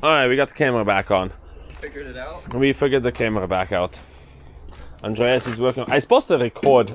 Alright, we got the camera back on. Figured it out? We figured the camera back out. Andreas is working. I was supposed to record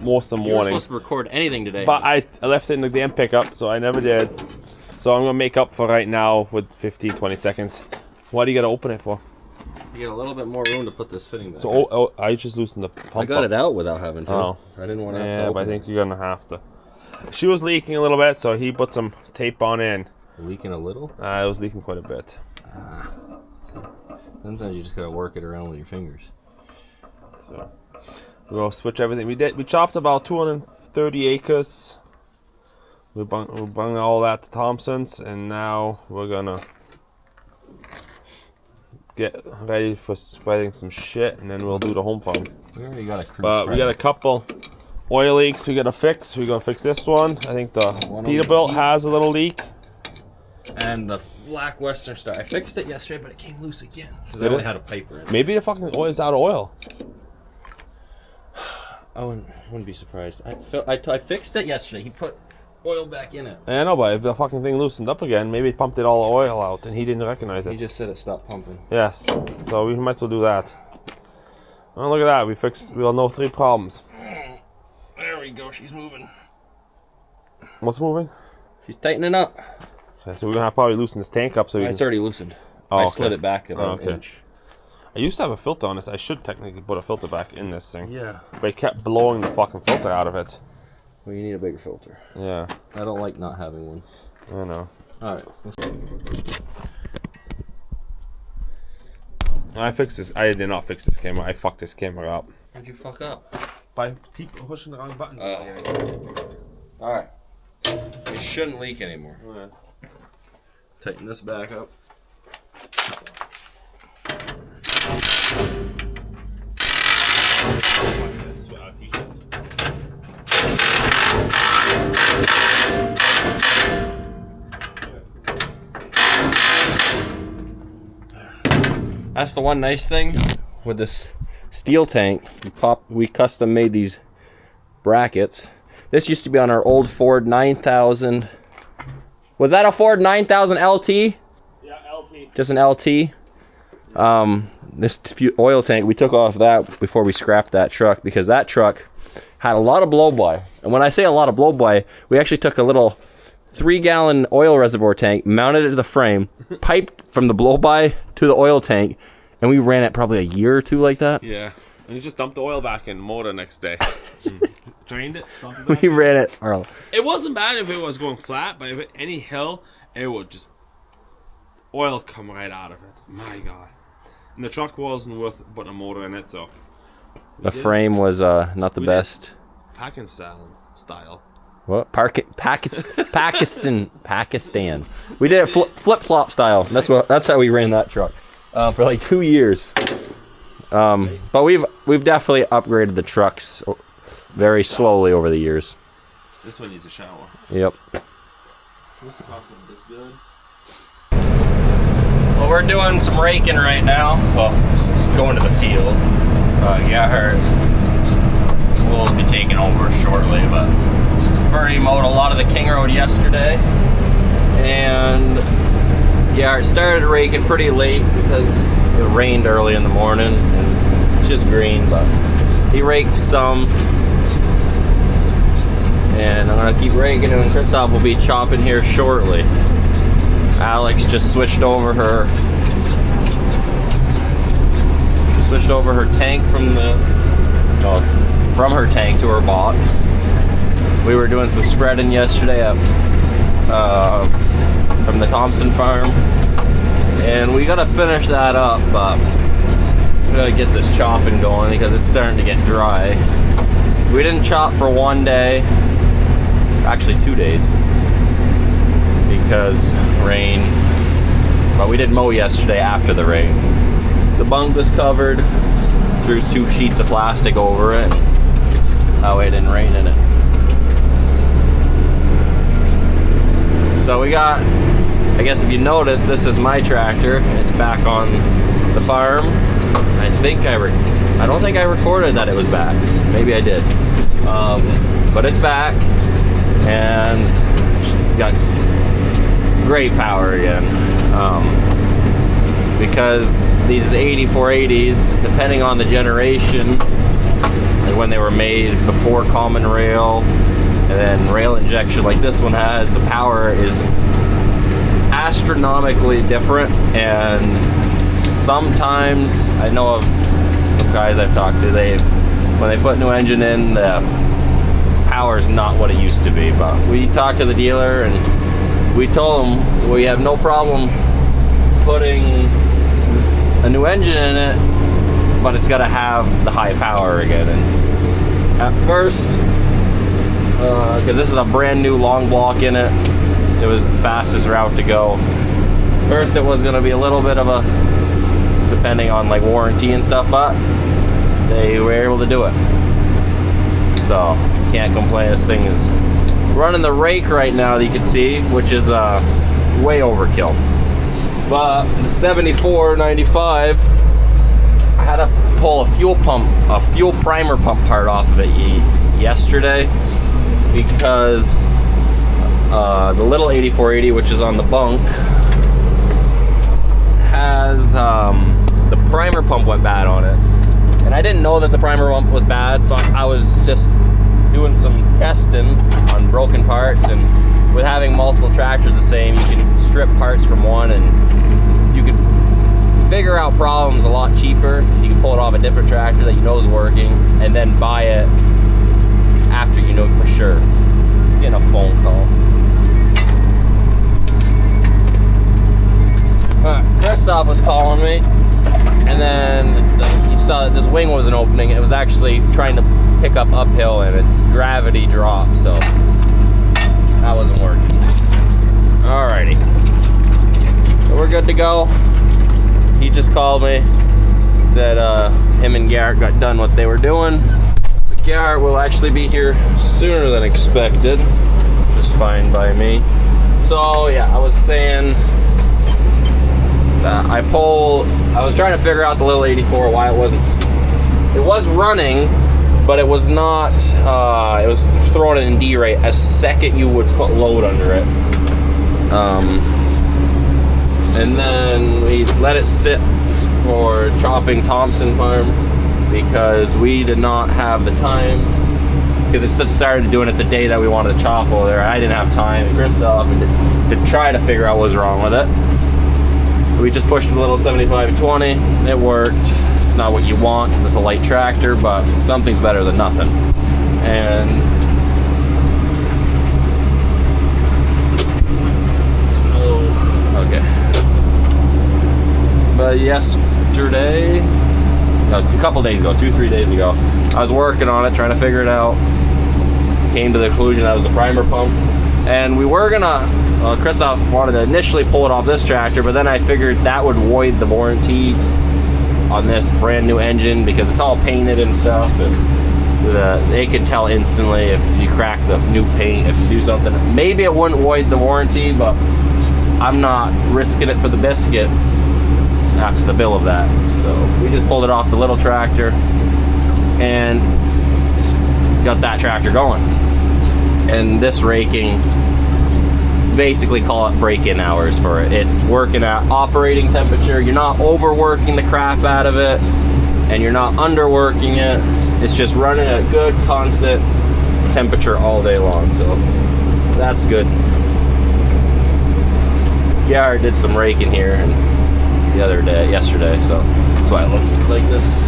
most of the morning. You were supposed to record anything today. But I left it in the damn pickup, so I never did. So I'm going to make up for right now with 15-20 seconds. Why do you got to open it for? You get a little bit more room to put this fitting back. So I just loosened the pump I got up. it out without having to. Oh. I didn't want to have to Yeah, open but I think you're going to have to. She was leaking a little bit, so he put some tape on in. Leaking a little? It was leaking quite a bit. Sometimes you just got to work it around with your fingers. So we'll switch everything. We chopped about 230 acres. We bung all that to Thompson's, and now we're gonna get ready for spreading some shit, and then we'll do the home farm. We already got a crew But spread. we got a couple oil leaks we gotta fix. We're gonna fix this one. I think the Peterbilt has a little leak. And the black Western Star. I fixed it yesterday, but it came loose again. Because I Did only it? had a pipe in it. Maybe the fucking oil's out of oil. I wouldn't be surprised. I fixed it yesterday. He put oil back in it. I know, but if the fucking thing loosened up again, maybe it pumped it all the oil out, and he didn't recognize it. He just said it stopped pumping. Yes, so we might as well do that. Oh, look at that. We'll know 3 problems. There we go. She's moving. What's moving? She's tightening up. Okay, so we're gonna have to probably loosen this tank up so we It's can... already loosened. Oh, I okay. slid it back about an inch. I used to have a filter on this. I should technically put a filter back in this thing. Yeah. But it kept blowing the fucking filter out of it. Well, you need a bigger filter. Yeah, I don't like not having one. I know. Alright. I fixed this. I did not fix this camera. I fucked this camera up. How'd you fuck up? By keep pushing the wrong buttons. Alright. It shouldn't leak anymore. Okay. Tighten this back up. That's the one nice thing with this steel tank. We custom made these brackets. This used to be on our old Ford 9000. Was that a Ford 9000 LT? Yeah, LT. Just an LT. This oil tank, we took off that before we scrapped that truck because that truck had a lot of blow-by. And when I say a lot of blow-by, we actually took a little 3-gallon oil reservoir tank, mounted it to the frame, piped from the blow-by to the oil tank, and we ran it probably a year or two like that. Yeah, and you just dumped the oil back in the motor next day. Drained it. Dumped it back. We ran it. It wasn't bad if it was going flat, but if any hill, it would just oil come right out of it. My God. And the truck wasn't worth putting a motor in it, so. The frame was not the best. Pakistan. What? Pakistan. We did it flip-flop style. That's how we ran that truck for like 2 years. But we've definitely upgraded the trucks very slowly over the years. This one needs a shower. Yep. This cost me this good. Well, we're doing some raking right now. Well, just going to the field. We'll be taking over shortly, but Ferdy mowed a lot of the King Road yesterday, and yeah, it started raking pretty late because it rained early in the morning, and it's just green, but he raked some, and I'm gonna keep raking, and Christoph will be chopping here shortly. Alex just switched over her tank from her tank to her box. We were doing some spreading yesterday from the Thompson farm, and we gotta finish that up, but we gotta get this chopping going because it's starting to get dry. We didn't chop for 1 day, actually 2 days, because rain, but we did mow yesterday after the rain. The bunk was covered, threw 2 sheets of plastic over it, that way it didn't rain in it. So we got, I guess if you notice, this is my tractor. It's back on the farm. I don't think I recorded that it was back. Maybe I did. But it's back, and got great power again. because these 8480s, depending on the generation, like when they were made before common rail and then rail injection like this one has, the power is astronomically different. And sometimes, I know of guys I've talked to, when they put new engine in, the power is not what it used to be. But we talked to the dealer and we told them we have no problem putting a new engine in it, but it's got to have the high power again. And at first, because this is a brand new long block in it, it was the fastest route to go. First it was going to be a little bit of a, depending on like warranty and stuff, but they were able to do it, so can't complain. This thing is running the rake right now that you can see, which is way overkill. But the 7495, I had to pull a fuel primer pump part off of it yesterday, because the little 8480, which is on the bunk, has the primer pump went bad on it. And I didn't know that the primer pump was bad, but I was just doing some testing on broken parts, and with having multiple tractors the same, you can strip parts from one and you can figure out problems a lot cheaper. You can pull it off a different tractor that you know is working and then buy it after you know for sure. Getting a phone call. Christoph was calling me, and then you saw that this wing wasn't opening. It was actually trying to pick up uphill and its gravity dropped, so that wasn't working. Alrighty, so we're good to go. He just called me, said him and Garrett got done what they were doing. So Garrett will actually be here sooner than expected, which is fine by me. So yeah, I was saying that I was trying to figure out the little 84, why it was running, but it was not, it was throwing it in D rate as second you would put load under it. And then we let it sit for chopping Thompson farm, because we did not have the time, because it started doing it the day that we wanted to chop over there. I didn't have time, and Christoph, to try to figure out what was wrong with it. We just pushed a little 7520. It worked. It's not what you want because it's a light tractor, but something's better than nothing. And okay. But yesterday, a couple days ago, 2-3 days ago, I was working on it, trying to figure it out. Came to the conclusion that was the primer pump, and we were gonna. Christoph wanted to initially pull it off this tractor, but then I figured that would void the warranty on this brand new engine, because it's all painted and stuff, and they could tell instantly if you crack the new paint, if you do something. Maybe it wouldn't void the warranty, but I'm not risking it for the biscuit after the bill of that. So we just pulled it off the little tractor and got that tractor going. And this raking, basically call it break-in hours for it. It's working at operating temperature. You're not overworking the crap out of it, and you're not underworking it. It's just running at a good constant temperature all day long, so that's good. Garrett did some raking here yesterday, so that's why it looks like this.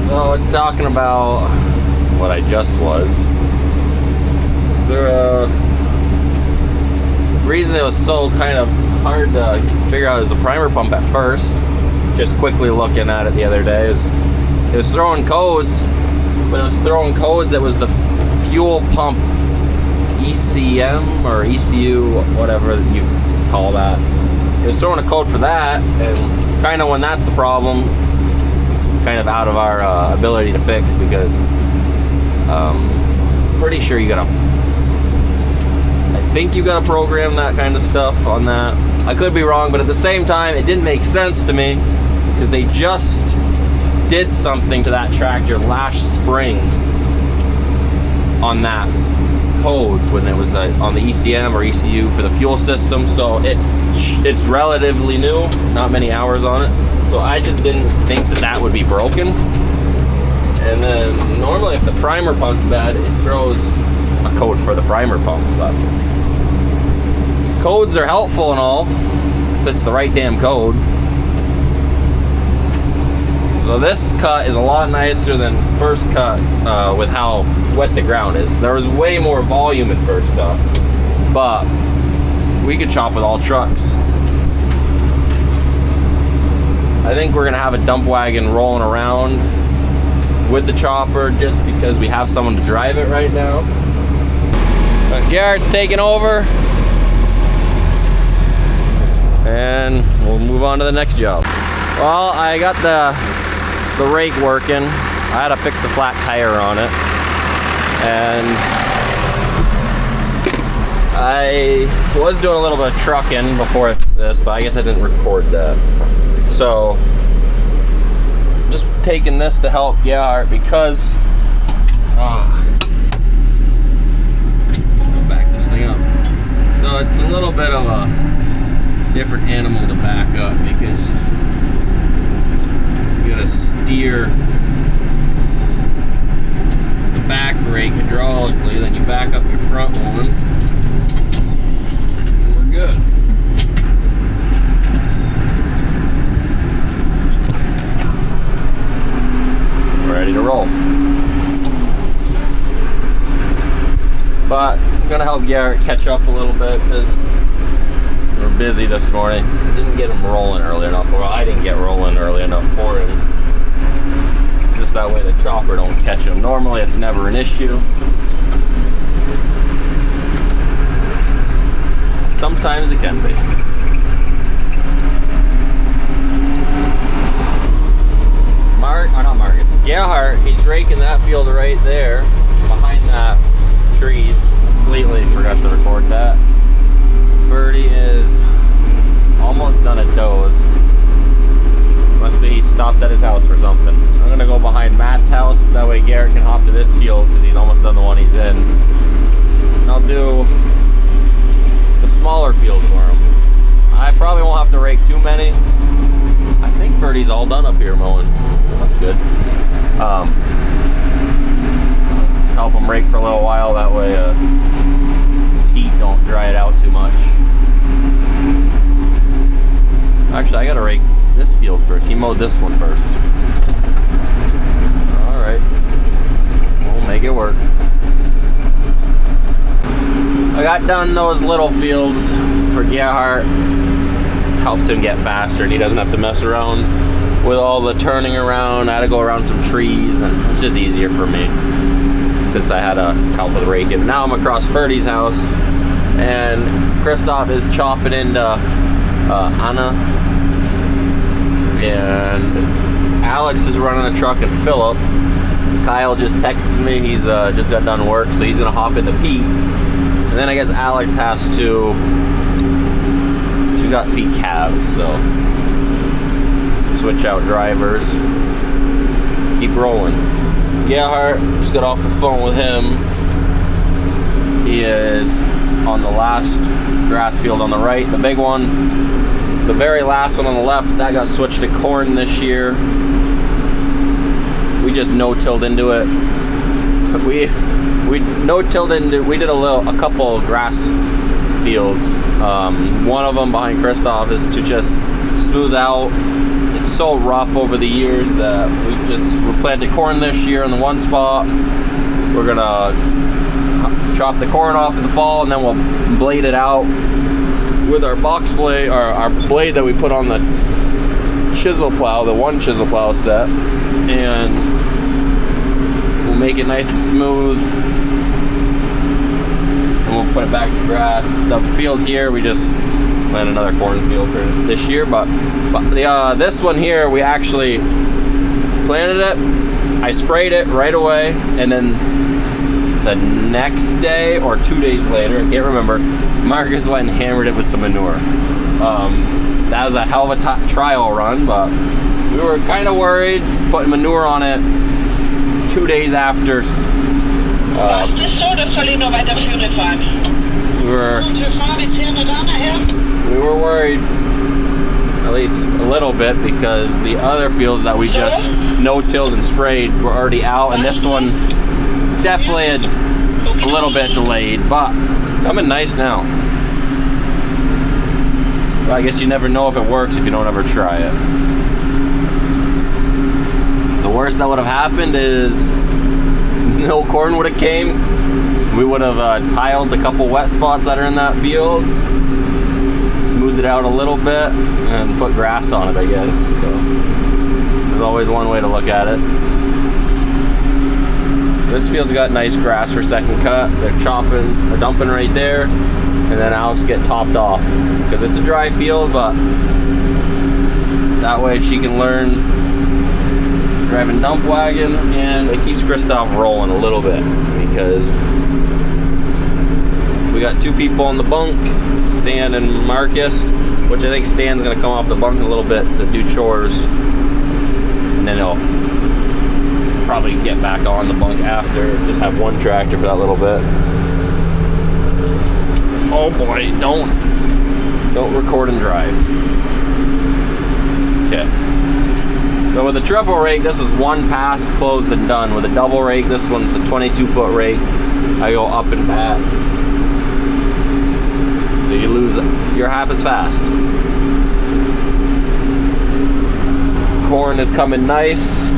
So talking about what I just was, the reason it was so kind of hard to figure out is the primer pump at first. Just quickly looking at it the other day, it was throwing codes, but it was throwing codes that was the fuel pump ECM or ECU, whatever you call that. It was throwing a code for that, and kind of when that's the problem, kind of out of our ability to fix, because pretty sure I think you gotta program that kind of stuff on that. I could be wrong, but at the same time, it didn't make sense to me, because they just did something to that tractor last spring on that code when it was on the ECM or ECU for the fuel system, so it's relatively new, not many hours on it. So I just didn't think that would be broken. And then normally if the primer pump's bad, it throws a code for the primer pump. But codes are helpful and all, if it's the right damn code. So this cut is a lot nicer than first cut with how wet the ground is. There was way more volume in first cut, but we could chop with all trucks. I think we're gonna have a dump wagon rolling around with the chopper just because we have someone to drive it right now. But Garrett's taking over, and we'll move on to the next job. Well, I got the rake working. I had to fix a flat tire on it, and I was doing a little bit of trucking before this, but I guess I didn't record that. So just taking this to help Gerhard because back this thing up. So it's a little bit of a different animal to back up because you gotta steer the back rake hydraulically, then you back up your front one, and we're good. Ready to roll. But I'm gonna help Garrett catch up a little bit because we're busy this morning. Didn't get him rolling early enough. Well, I didn't get rolling early enough for him. Just that way the chopper don't catch him. Normally it's never an issue. Sometimes it can be. Gerhard, he's raking that field right there, behind that trees. Completely forgot to record that. Ferdy is almost done at doze. Must be he stopped at his house for something. I'm gonna go behind Matt's house, that way Garrett can hop to this field because he's almost done the one he's in. And I'll do the smaller field for him. I probably won't have to rake too many. I think Ferdy's all done up here mowing. That's good. Help him rake for a little while, that way this heat don't dry it out too much. Actually, I gotta rake this field first. He mowed this one first. Alright, we'll make it work. I got done those little fields for Gerhard. Helps him get faster and he doesn't have to mess around with all the turning around. I had to go around some trees and it's just easier for me since I had to help with raking. Now I'm across Ferdy's house and Christoph is chopping into Anna and Alex is running a truck and Philip. Kyle just texted me, he's just got done work, so he's gonna hop into Pete. And then I guess Alex has to, she's got feet calves, so switch out drivers. Keep rolling. Gerhard, just got off the phone with him. He is on the last grass field on the right, the big one. The very last one on the left, that got switched to corn this year. We just no-tilled into it. We no-tilled into, we did a couple grass fields. One of them behind Christoph is to just smooth out. It's so rough over the years that we planted corn this year in the one spot. We're gonna chop the corn off in the fall and then we'll blade it out with our box blade, or our blade that we put on the chisel plow, the one chisel plow set, and we'll make it nice and smooth. And we'll put it back to grass. The field here, we just plant another cornfield for this year, but this one here, we actually planted it. I sprayed it right away, and then the next day or 2 days later, I can't remember, Marcus went and hammered it with some manure. That was a hell of a trial run, but we were kind of worried putting manure on it 2 days after. Just sort of soll ich noch weiterführen fahren? We were worried, at least a little bit, because the other fields that we just no-tilled and sprayed were already out, and this one definitely a little bit delayed, but it's coming nice now. Well, I guess you never know if it works if you don't ever try it. The worst that would have happened is no corn would have came. We would have tiled the couple wet spots that are in that field, smoothed it out a little bit, and put grass on it, I guess. So there's always one way to look at it. This field's got nice grass for second cut. They're chopping or dumping right there, and then Alex get topped off because it's a dry field, but that way she can learn driving dump wagon, and it keeps Christoph rolling a little bit because we got two people on the bunk, Stan and Marcus, which I think Stan's gonna come off the bunk a little bit to do chores, and then he'll probably get back on the bunk after, just have one tractor for that little bit. Oh boy, don't record and drive. Okay. So with a triple rake, this is one pass, closed and done. With a double rake, this one's a 22-foot rake. I go up and back. So you lose, you're half as fast. Corn is coming nice.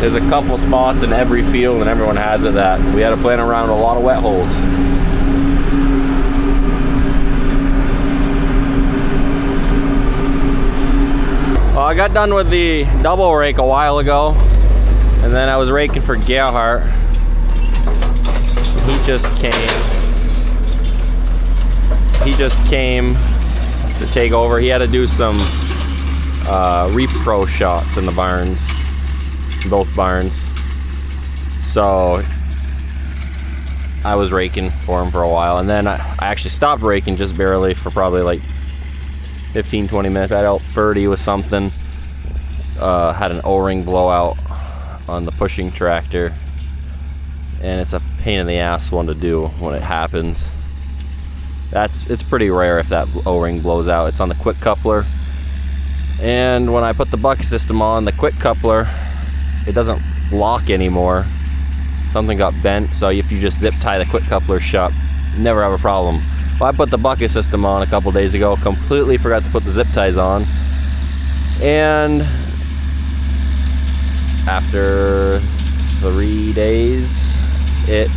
There's a couple spots in every field, and everyone has it, that we had to plant around a lot of wet holes. Well, I got done with the double rake a while ago, and then I was raking for Gerhard. He just came to take over. He had to do some repro shots in the barns, both barns. So I was raking for him for a while, and then I actually stopped raking just barely for probably like 15-20 minutes. I dealt 30 with something. Had an O-ring blowout on the pushing tractor, and it's a pain in the ass one to do when it happens. It's pretty rare if that O-ring blows out. It's on the quick coupler, and when I put the bucket system on, the quick coupler, it doesn't lock anymore. Something got bent, so if you just zip tie the quick coupler shut, never have a problem. Well, I put the bucket system on a couple days ago, completely forgot to put the zip ties on, and after 3 days it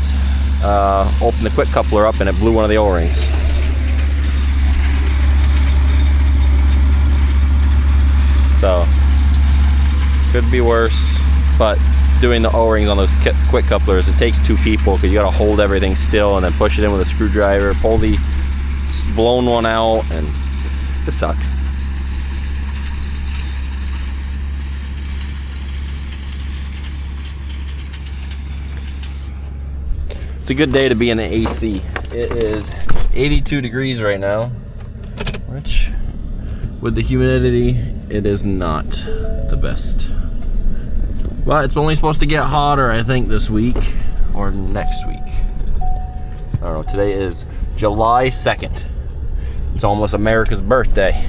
opened the quick coupler up and it blew one of the O-rings. So could be worse, but doing the O-rings on those quick couplers, it takes two people because you got to hold everything still and then push it in with a screwdriver, pull the blown one out, and it sucks. It's a good day to be in the AC. It is 82 degrees right now, which with the humidity, it is not the best. But it's only supposed to get hotter, I think, this week or next week. I don't know. Today is July 2nd. It's almost America's birthday.